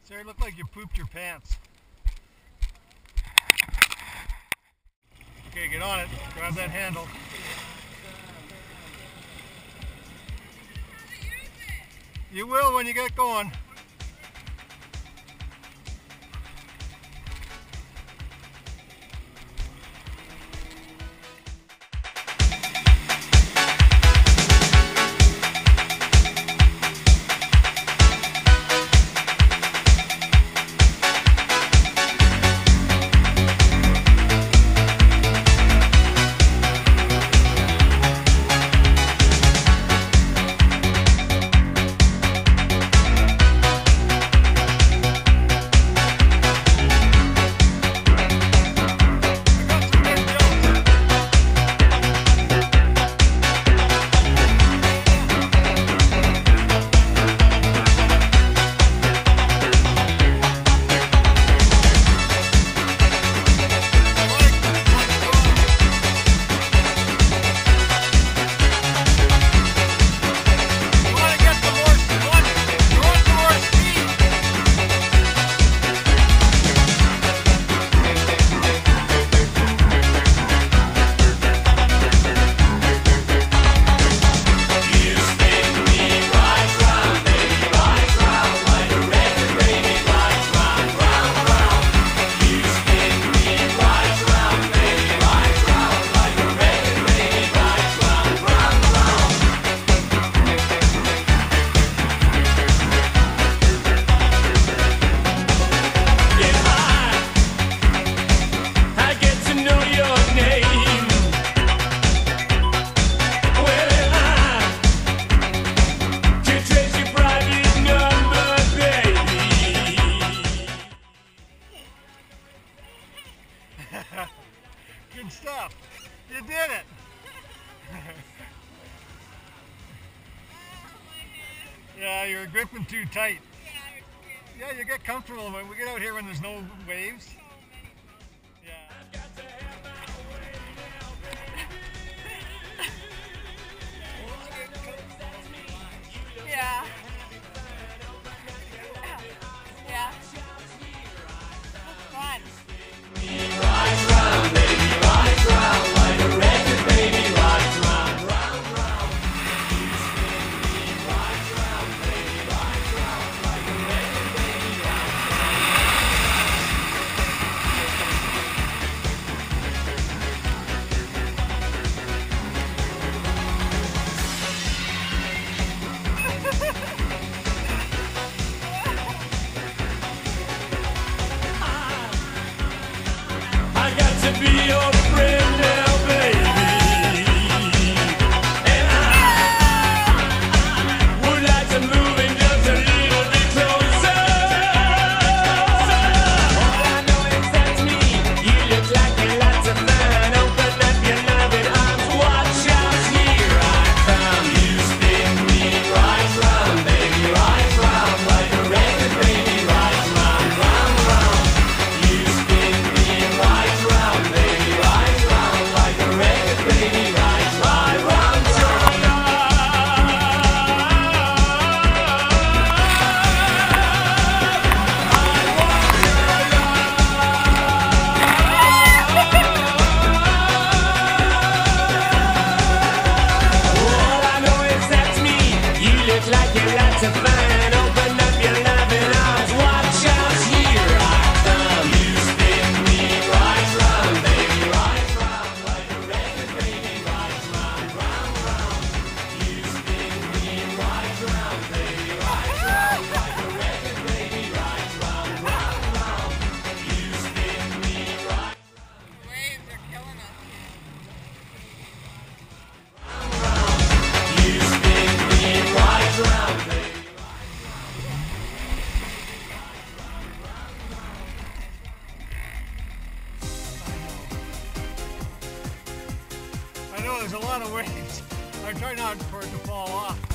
Sarah, it looked like you pooped your pants. Okay, get on it. Grab that handle. You will when you get going. Good stuff. You did it. Yeah, you're gripping too tight. Yeah, you get comfortable when we get out here when there's no waves. Yeah. Yeah. Yeah. Fun. To be your friend now, baby, and I would like to move in just a little bit closer. All I know is that's me. You look like you're lots of fun. Open up your loving arms. Watch out, here I come. You spin me right round, baby, right round, like a record, baby, right round, round, round. You spin me right round, baby, right round, like a record, baby, right, right round, round. All I know is that's me. You look like you're lots of fun. Open up your loving arms. Watch out, here I come. You spin me right round, baby, right round, like a record, baby, right round, round, round. You spin me right round, baby, right round, like a record, baby, right round, round, round. You spin me right Waves are killing us. round. You spin me right round, baby. I know there's a lot of waves. I try not for it to fall off.